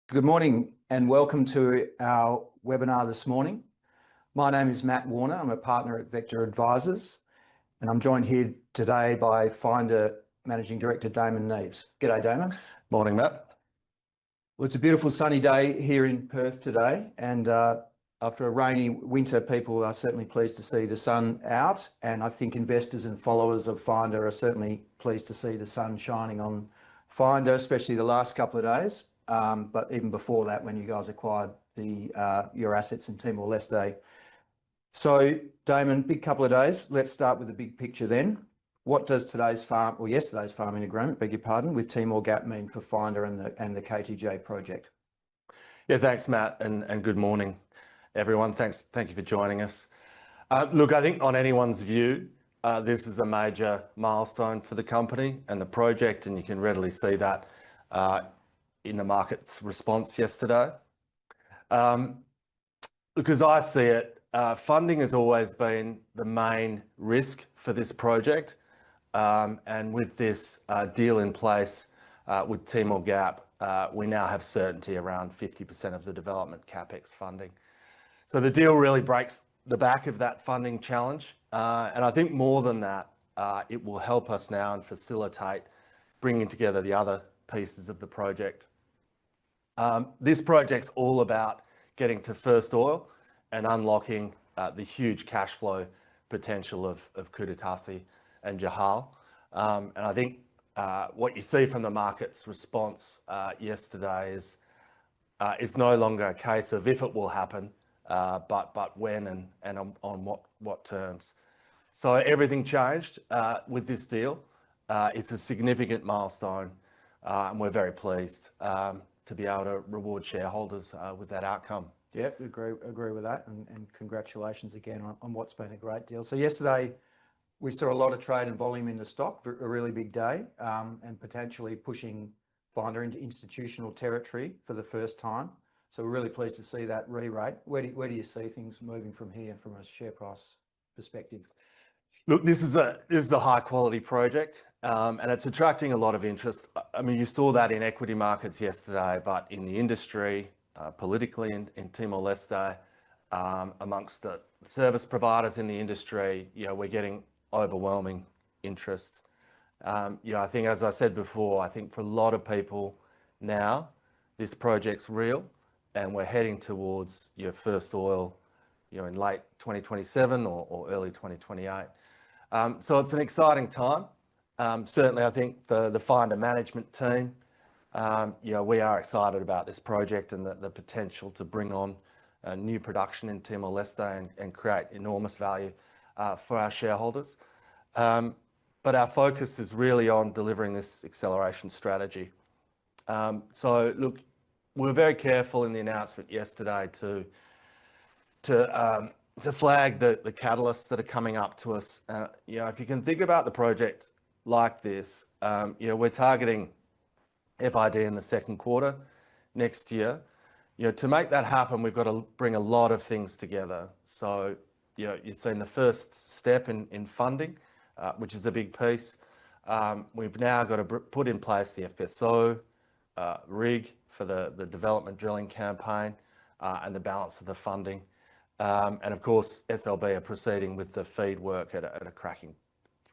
Good morning and welcome to our webinar this morning. My name is Matt Warner. I'm a partner at Vector Advisors and I'm joined here today by Finder Managing Director Damon Neaves. G'day Damon. Morning Matt. Well, it's a beautiful sunny day here in Perth today, and after a rainy winter people are certainly pleased to see the sun out, and I think investors and followers of Finder are certainly pleased to see the sun shining on Finder, especially the last couple of days. But even before that, when you guys acquired your assets in Timor-Leste. So Damon, big couple of days. Let's start with the big picture then. What does yesterday's farming agreement, beg your pardon, with Timor GAP mean for Finder and the KTJ project? Yeah, thanks Matt, and good morning everyone. Thank you for joining us. Look, I think on anyone's view, this is a major milestone for the company and the project, and you can readily see that in the market's response yesterday. Because I see it, funding has always been the main risk for this project, and with this deal in place with Timor GAP, we now have certainty around 50% of the development Capex funding. So the deal really breaks the back of that funding challenge, and I think more than that, it will help us now and facilitate bringing together the other pieces of the project. This project's all about getting to first oil and unlocking the huge cash flow potential of Kuda, Tasi and Jahal. And I think what you see from the market's response yesterday is it's no longer a case of if it will happen, but when and on what terms. So everything changed with this deal. It's a significant milestone, and we're very pleased to be able to reward shareholders with that outcome. Yeah, agree with that, and congratulations again on what's been a great deal. So yesterday we saw a lot of trade and volume in the stock, a really big day, and potentially pushing Finder into institutional territory for the first time. So we're really pleased to see that re-rate. Where do you see things moving from here from a share price perspective? Look, this is a high quality project, and it's attracting a lot of interest. I mean, you saw that in equity markets yesterday, but in the industry, politically in Timor-Leste, amongst the service providers in the industry, we're getting overwhelming interest. I think, as I said before, I think for a lot of people now, this project's real, and we're heading towards your first oil, in late 2027 or early 2028. So it's an exciting time. Certainly, I think the Finder management team, we are excited about this project and the potential to bring on new production in Timor-Leste and create enormous value for our shareholders. But our focus is really on delivering this acceleration strategy. So look, we were very careful in the announcement yesterday to flag the catalysts that are coming up to us. If you can think about the project like this, we're targeting FID in the second quarter next year. To make that happen, we've got to bring a lot of things together. So you've seen the first step in funding, which is a big piece. We've now got to put in place the FPSO rig for the development drilling campaign and the balance of the funding. And of course, SLB are proceeding with the feed work at a cracking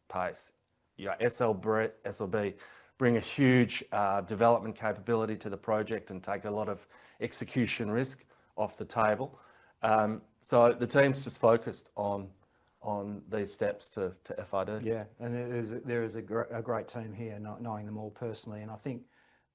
pace. SLB bring a huge development capability to the project and take a lot of execution risk off the table. So the team's just focused on these steps to FID. Yeah, and there is a great team here, knowing them all personally. And I think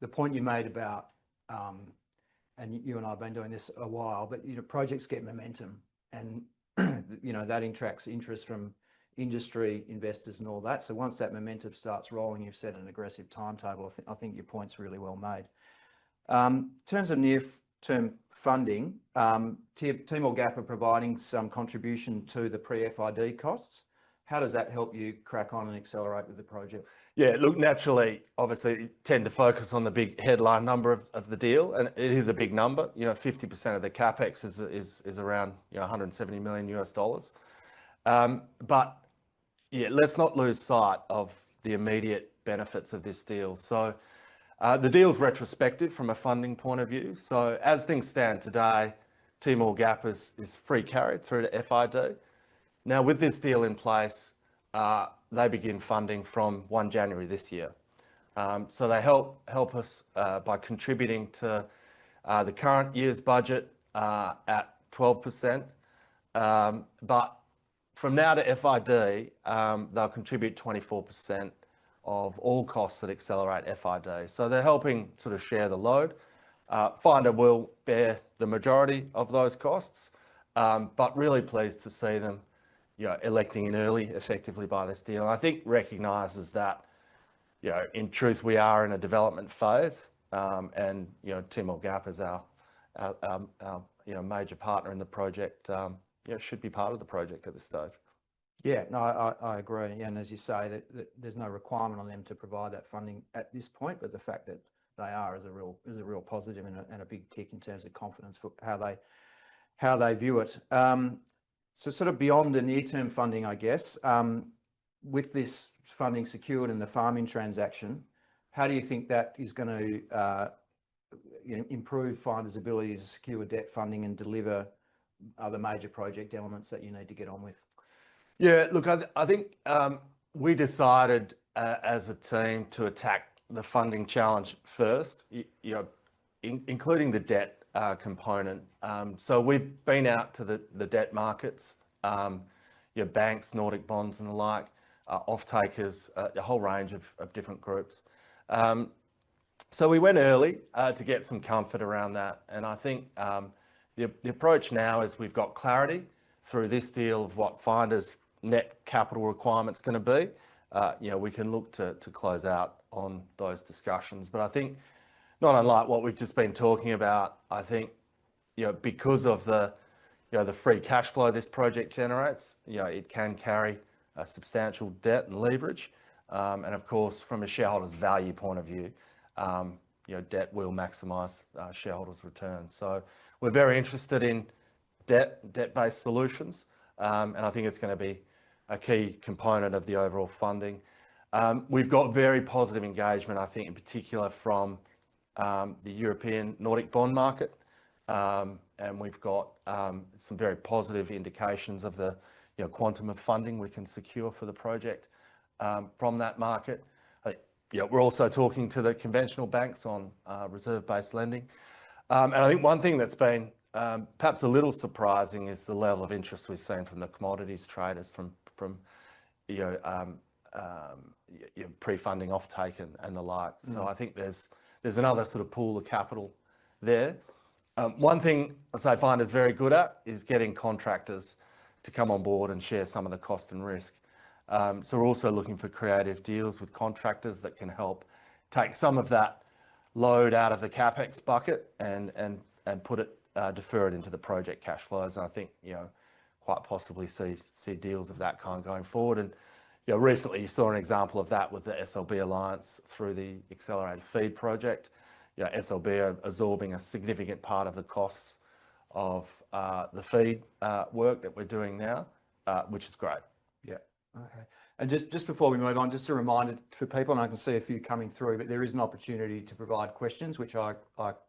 the point you made about, and you and I have been doing this a while, but projects get momentum, and that attracts interest from industry investors and all that. So once that momentum starts rolling, you've set an aggressive timetable. I think your point's really well made. In terms of near-term funding, Timor GAP are providing some contribution to the pre-FID costs. How does that help you crack on and accelerate with the project? Yeah, look, naturally, obviously, tend to focus on the big headline number of the deal, and it is a big number. 50% of the Capex is around $170 million. But yeah, let's not lose sight of the immediate benefits of this deal. So The deal's retrospective from a funding point of view. So as things stand today, Timor GAP is free carried through to FID. Now with this deal in place, they begin funding from 1 January this year. So they help us by contributing to the current year's budget at 12%. But from now to FID, they'll contribute 24% of all costs that accelerate FID. So they're helping sort of share the load. Finder will bear the majority of those costs, but really pleased to see them, electing in early effectively by this deal. And I think recognises that, in truth, we are in a development phase, and Timor GAP is our major partner in the project. Should be part of the project at this stage. Yeah, no, I agree. And as you say, that there's no requirement on them to provide that funding at this point, but the fact that they are is a real positive and a big tick in terms of confidence for how they view it. So sort of beyond the near-term funding, I guess, with this funding secured in the Farmin transaction, how do you think that is going to improve Finder's ability to secure debt funding and deliver other major project elements that you need to get on with? Yeah, look, I think we decided as a team to attack the funding challenge first, including the debt component. So we've been out to the debt markets, banks, Nordic bonds and the like, off-takers, a whole range of different groups. So we went early to get some comfort around that. And I think the approach now is we've got clarity through this deal of what Finder's net capital requirement's going to be. We can look to close out on those discussions. But I think, not unlike what we've just been talking about, I think, because of the free cash flow this project generates, it can carry a substantial debt and leverage. And of course, from a shareholder's value point of view, debt will maximise shareholders' returns. So we're very interested in debt-based solutions, and I think it's going to be a key component of the overall funding. We've got very positive engagement, I think, in particular from the European Nordic bond market, and we've got some very positive indications of the quantum of funding we can secure for the project from that market. We're also talking to the conventional banks on reserve-based lending. And I think one thing that's been perhaps a little surprising is the level of interest we've seen from the commodities traders from pre-funding offtake and the like. So I think there's another sort of pool of capital there. One thing I say Finder's very good at is getting contractors to come on board and share some of the cost and risk. So we're also looking for creative deals with contractors that can help take some of that load out of the Capex bucket and put it, defer it into the project cash flows. And I think, quite possibly see deals of that kind going forward. And recently you saw an example of that with the SLB Alliance through the Accelerated Feed project. SLB are absorbing a significant part of the costs of the feed work that we're doing now, which is great. Yeah. Okay. And just before we move on, just a reminder for people, and I can see a few coming through, but there is an opportunity to provide questions, which I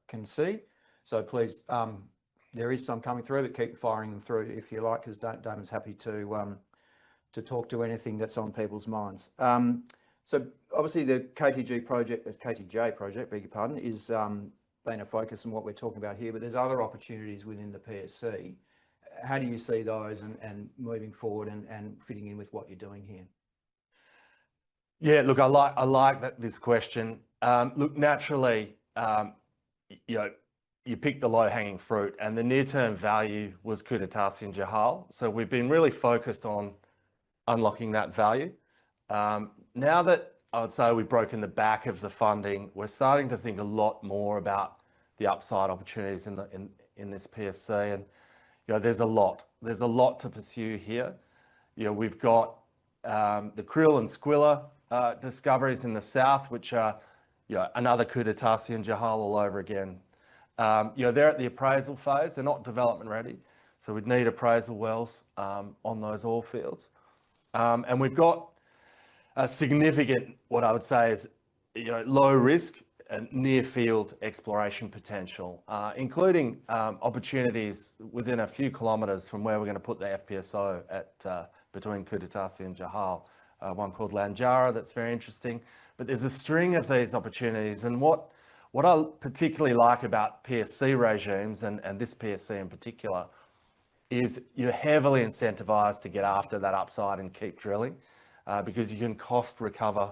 can see. So please, there is some coming through, but keep firing them through if you like, because Damon's happy to talk to anything that's on people's minds. So obviously the KTJ project, beg your pardon, is been a focus on what we're talking about here, but there's other opportunities within the PSC. How do you see those and moving forward and fitting in with what you're doing here? Yeah, look, I like this question. Look, naturally, you pick the low-hanging fruit, and the near-term value was Kuda, Tasi and Jahal. So we've been really focused on unlocking that value. Now that I would say we've broken the back of the funding, we're starting to think a lot more about the upside opportunities in this PSC, and there's a lot to pursue here. We've got the Krill and Squilla discoveries in the south, which are another Kuda, Tasi and Jahal all over again. They're at the appraisal phase. They're not development ready, so we'd need appraisal wells on those oil fields. And we've got a significant, what I would say is, low risk near field exploration potential, including opportunities within a few kilometres from where we're going to put the FPSO at between Kuda, Tasi and Jahal, one called Lanjara that's very interesting. But there's a string of these opportunities, and what I particularly like about PSC regimes, and this PSC in particular, is you're heavily incentivized to get after that upside and keep drilling, because you can cost recover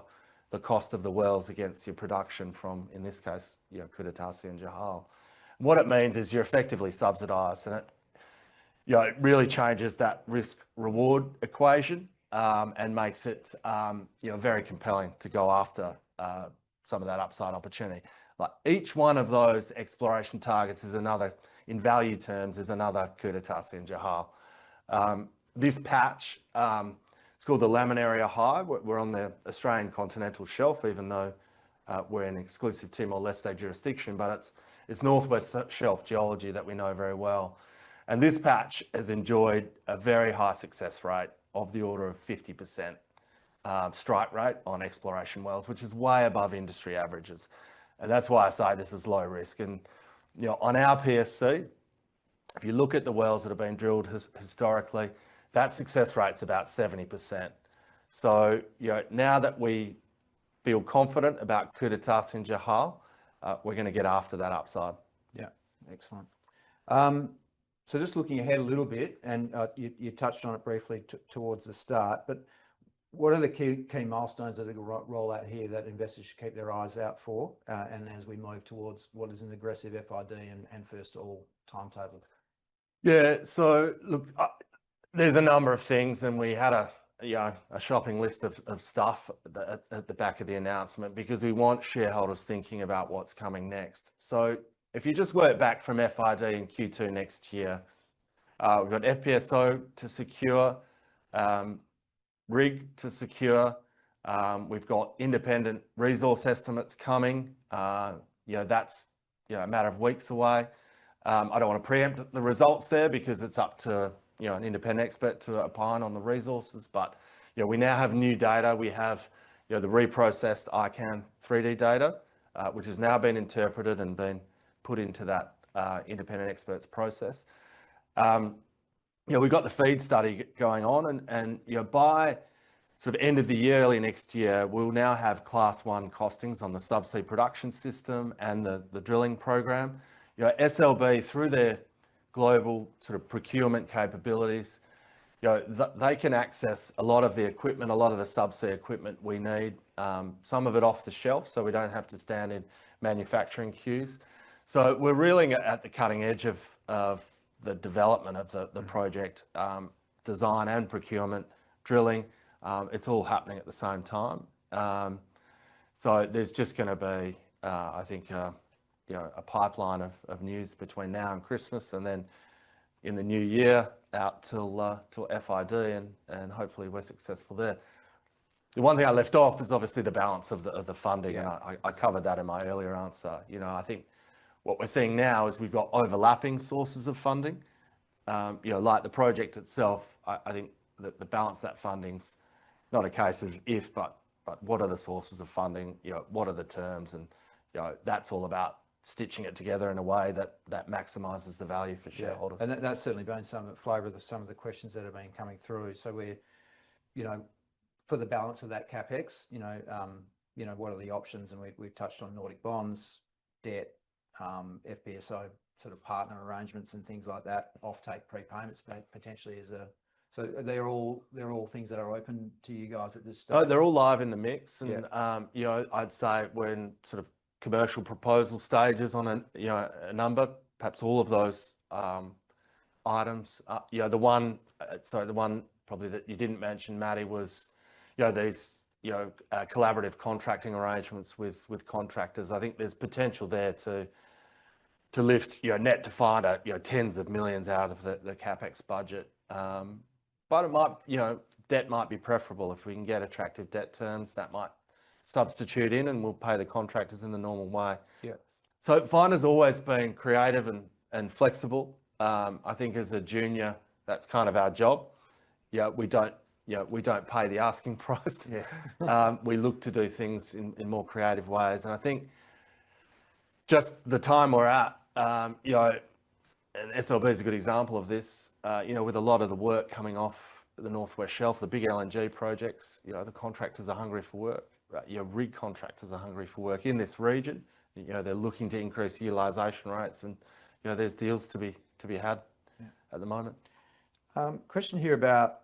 the cost of the wells against your production from, in this case, Kuda, Tasi and Jahal. What it means is you're effectively subsidized, and it really changes that risk-reward equation, and makes it very compelling to go after some of that upside opportunity. Like each one of those exploration targets is another, in value terms, is another Kuda, Tasi and Jahal. This patch, it's called the Laminaria High. We're on the Australian continental shelf, even though we're in exclusive Timor-Leste jurisdiction, but it's northwest shelf geology that we know very well. And this patch has enjoyed a very high success rate of the order of 50% strike rate on exploration wells, which is way above industry averages. And that's why I say this is low risk. And on our PSC, if you look at the wells that have been drilled historically, that success rate's about 70%. So now that we feel confident about Kuda, Tasi and Jahal, we're going to get after that upside. Yeah, excellent. So just looking ahead a little bit, and you touched on it briefly towards the start, but what are the key milestones that are going to roll out here that investors should keep their eyes out for, and as we move towards what is an aggressive FID and first oil timetable? Yeah, so look, there's a number of things, and we had a shopping list of stuff at the back of the announcement, because we want shareholders thinking about what's coming next. So if you just work back from FID in Q2 next year, we've got FPSO to secure, rig to secure. We've got independent resource estimates coming. That's a matter of weeks away. I don't want to preempt the results there because it's up to an independent expert to opine on the resources. But we now have new data. We have the reprocessed ICANN 3D data, which has now been interpreted and been put into that independent experts process. We've got the FEED study going on, and by sort of end of the year, early next year, we'll now have Class 1 costings on the subsea production system and the drilling program. SLB, through their global sort of procurement capabilities, they can access a lot of the equipment, a lot of the subsea equipment we need, some of it off the shelf, so we don't have to stand in manufacturing queues. So we're really at the cutting edge of the development of the project, design and procurement, drilling. It's all happening at the same time. So there's just going to be, I think, a pipeline of news between now and Christmas, and then in the new year out till FID, and hopefully we're successful there. The one thing I left off is obviously the balance of the funding, and I covered that in my earlier answer. I think what we're seeing now is we've got overlapping sources of funding. Like the project itself, I think that the balance of that funding's not a case of if, but what are the sources of funding? What are the terms? And that's all about stitching it together in a way that maximises the value for shareholders. And that's certainly been some flavour of some of the questions that have been coming through. So we're, for the balance of that Capex, what are the options? And we've touched on Nordic bonds, debt, FPSO sort of partner arrangements and things like that, offtake prepayments potentially so they're all things that are open to you guys at this stage. Oh, they're all live in the mix, and I'd say we're in sort of commercial proposal stages on a number, perhaps all of those items. The one probably that you didn't mention, Matty, was these collaborative contracting arrangements with contractors. I think there's potential there to lift net to find tens of millions out of the Capex budget. But it might, debt might be preferable. If we can get attractive debt terms, that might substitute in, and we'll pay the contractors in the normal way. Yeah. So Finder's always been creative and flexible. I think as a junior, that's kind of our job. We don't pay the asking price. We look to do things in more creative ways, and I think just the time we're at, you know, and SLB is a good example of this, you know, with a lot of the work coming off the Northwest Shelf, the big LNG projects, you know, the contractors are hungry for work. Your rig contractors are hungry for work in this region. You know, they're looking to increase utilisation rates, and you know, there's deals to be had at the moment. Question here about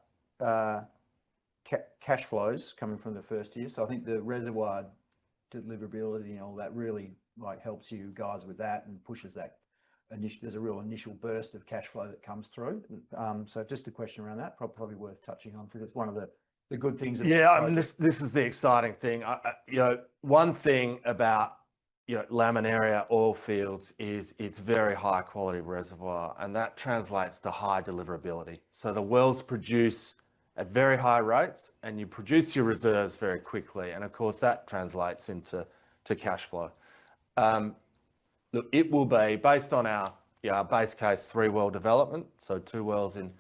cash flows coming from the first year. So I think the reservoir deliverability and all that really like helps you guys with that and pushes that. There's a real initial burst of cash flow that comes through. So just a question around that, probably worth touching on, because it's one of the good things. Yeah, I mean, this is the exciting thing. You know, one thing about, you know, Laminaria oil fields is it's very high quality reservoir, and that translates to high deliverability. So the wells produce at very high rates, and you produce your reserves very quickly, and of course that translates into cash flow. Look, it will be based on our base case 3-well development, so 2 wells in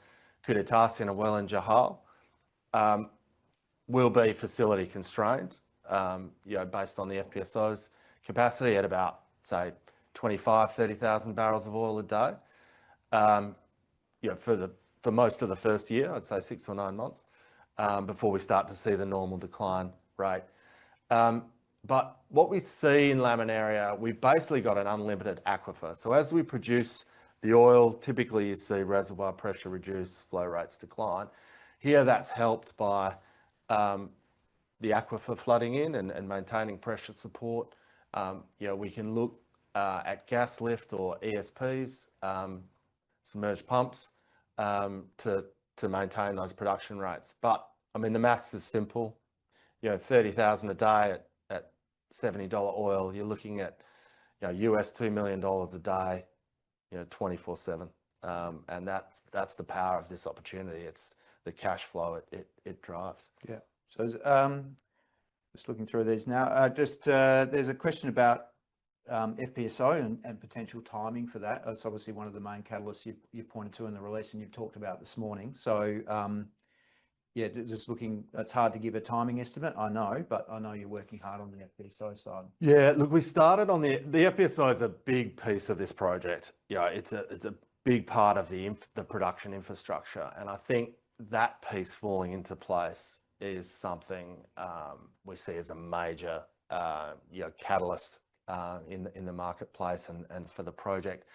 Kuda, Tasi and a well in Jahal. Will be facility constrained, you know, based on the FPSO's capacity at about, say, 30,000 barrels of oil a day. You know, for most of the first year, I'd say 6 or 9 months, before we start to see the normal decline rate. But what we see in Laminaria, we've basically got an unlimited aquifer. So as we produce the oil, typically you see reservoir pressure reduce, flow rates decline. Here that's helped by the aquifer flooding in and maintaining pressure support. You know, we can look at gas lift or ESPs, submerged pumps, to maintain those production rates. But I mean, the maths is simple. You know, 30,000 a day at $70 oil, you're looking at, you know, US $2 million a day, you know, 24/7. And that's the power of this opportunity. It's the cash flow it drives. Yeah. So just looking through these now, there's a question about FPSO and potential timing for that. It's obviously one of the main catalysts you pointed to in the release and you've talked about this morning. So yeah, just looking, it's hard to give a timing estimate, I know, but I know you're working hard on the FPSO side. Yeah, look, we started on the FPSO is a big piece of this project. Yeah, it's a big part of the production infrastructure, and I think that piece falling into place is something we see as a major you know, catalyst in the marketplace and for the project.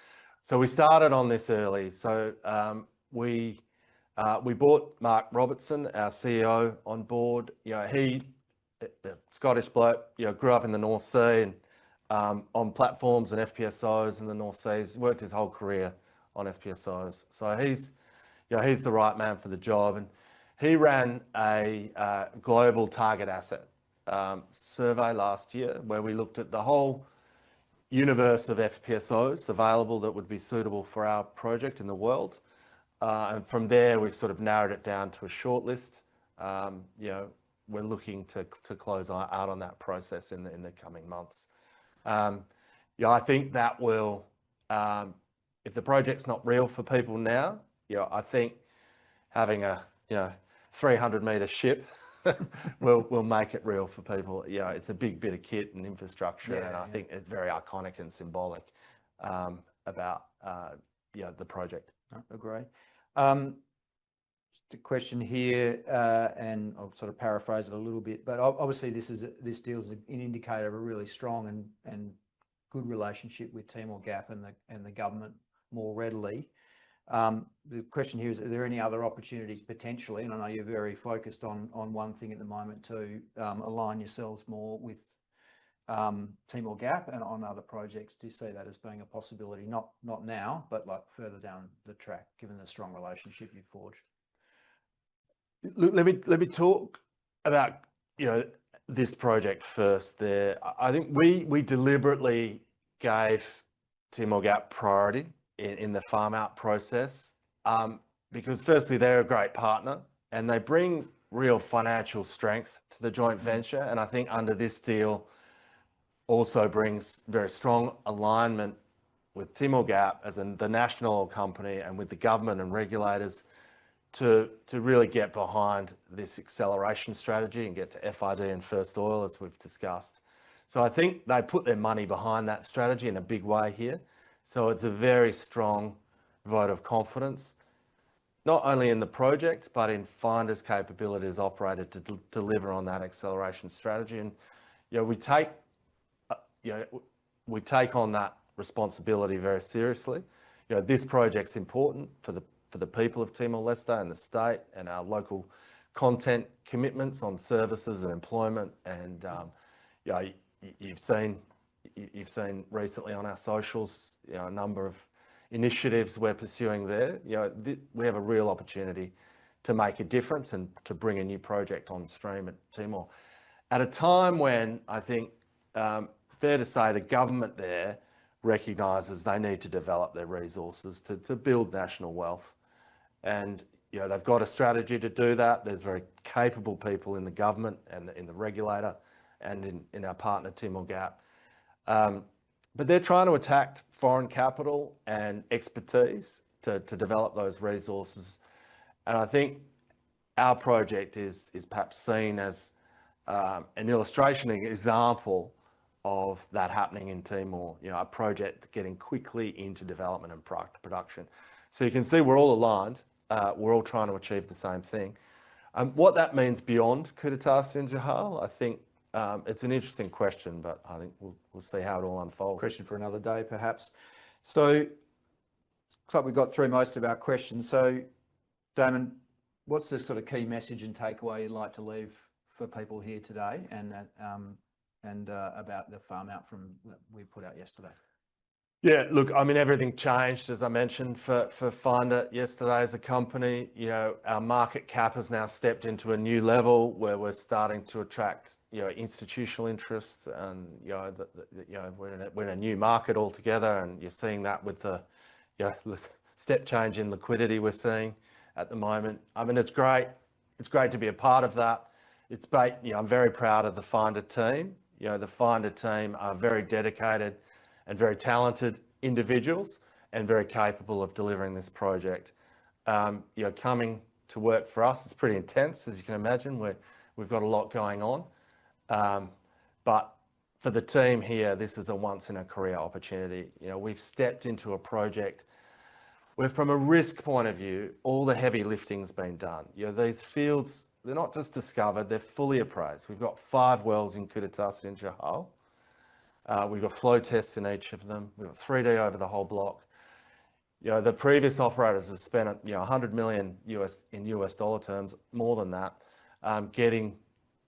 So we started on this early. So we brought Mark Robertson, our CEO, on board. You know, he, the Scottish bloke, you know, grew up in the North Sea and on platforms and FPSOs in the North Sea. He's worked his whole career on FPSOs. So he's the right man for the job. And he ran a global target asset survey last year where we looked at the whole universe of FPSOs available that would be suitable for our project in the world. And from there, we've sort of narrowed it down to a short list. You know, we're looking to close out on that process in the coming months. Yeah, I think that will, if the project's not real for people now, you know, I think having a 300-meter ship will make it real for people. You know, it's a big bit of kit and infrastructure, and I think it's very iconic and symbolic about the project. Agree. Just a question here, and I'll sort of paraphrase it a little bit, but obviously this deal is an indicator of a really strong and good relationship with Timor GAP and the government more readily. The question here is, are there any other opportunities potentially, and I know you're very focused on one thing at the moment, to align yourselves more with Timor GAP and on other projects? Do you see that as being a possibility? Not now, but like further down the track, given the strong relationship you've forged? Look, let me talk about, you know, this project first. There, I think we deliberately gave Timor GAP priority in the farm out process, because firstly they're a great partner and they bring real financial strength to the joint venture, and I think under this deal also brings very strong alignment with Timor GAP as the national oil company and with the government and regulators to really get behind this acceleration strategy and get to FID and first oil, as we've discussed. So I think they put their money behind that strategy in a big way here. So it's a very strong vote of confidence, not only in the project, but in Finder's capability as operator to deliver on that acceleration strategy. And we take on that responsibility very seriously. This project's important for the people of Timor-Leste and the state and our local content commitments on services and employment. And you've seen recently on our socials a number of initiatives we're pursuing there. We have a real opportunity to make a difference and to bring a new project on stream at Timor at a time when I think fair to say the government there recognises they need to develop their resources to build national wealth. And they've got a strategy to do that. There's very capable people in the government and in the regulator and in our partner Timor GAP. But they're trying to attract foreign capital and expertise to develop those resources. And I think our project is perhaps seen as an illustration, an example of that happening in Timor, a project getting quickly into development and production. So you can see we're all aligned. We're all trying to achieve the same thing. What that means beyond Kuda, Tasi and Jahal, I think it's an interesting question, but I think we'll see how it all unfolds. Question for another day, perhaps. So looks like we got through most of our questions. So Damon, what's the sort of key message and takeaway you'd like to leave for people here today and about the farm out from that we put out yesterday? Yeah, look, I mean, everything changed, as I mentioned, for Finder yesterday as a company. Our market cap has now stepped into a new level where we're starting to attract, institutional interests, and we're in a new market altogether, and you're seeing that with the step change in liquidity we're seeing at the moment. I mean, it's great. It's great to be a part of that. It's great. I'm very proud of the Finder team. The Finder team are very dedicated and very talented individuals and very capable of delivering this project. Coming to work for us, it's pretty intense, as you can imagine. We've got a lot going on. But for the team here, this is a once in a career opportunity. We've stepped into a project where, from a risk point of view, all the heavy lifting's been done. These fields, they're not just discovered, they're fully appraised. We've got 5 wells in Kuda, Tasi and Jahal. We've got flow tests in each of them. We've got 3D over the whole block. The previous operators have spent $100 million in US dollar terms, more than that, getting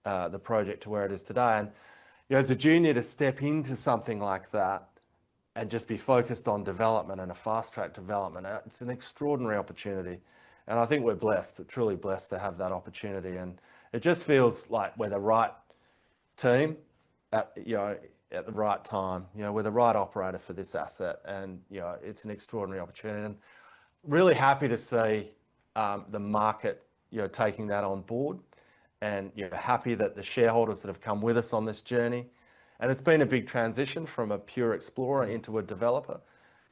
the project to where it is today. And as a junior, to step into something like that and just be focused on development and a fast track development, it's an extraordinary opportunity. And I think we're blessed, truly blessed to have that opportunity. And it just feels like we're the right team at the right time. We're the right operator for this asset, and it's an extraordinary opportunity. And really happy to see the market taking that on board, and happy that the shareholders that have come with us on this journey. And it's been a big transition from a pure explorer into a developer,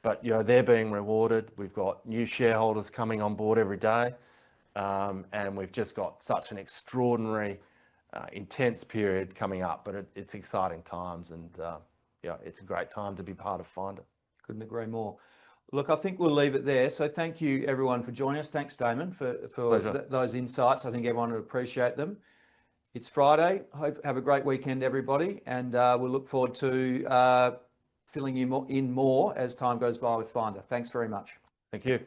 but they're being rewarded. We've got new shareholders coming on board every day, and we've just got such an extraordinary intense period coming up, but it's exciting times, and it's a great time to be part of Finder. Couldn't agree more. Look, I think we'll leave it there. So thank you everyone for joining us. Thanks, Damon, for those insights. I think everyone would appreciate them. It's Friday. Have a great weekend, everybody, and we'll look forward to filling you in more as time goes by with Finder. Thanks very much. Thank you.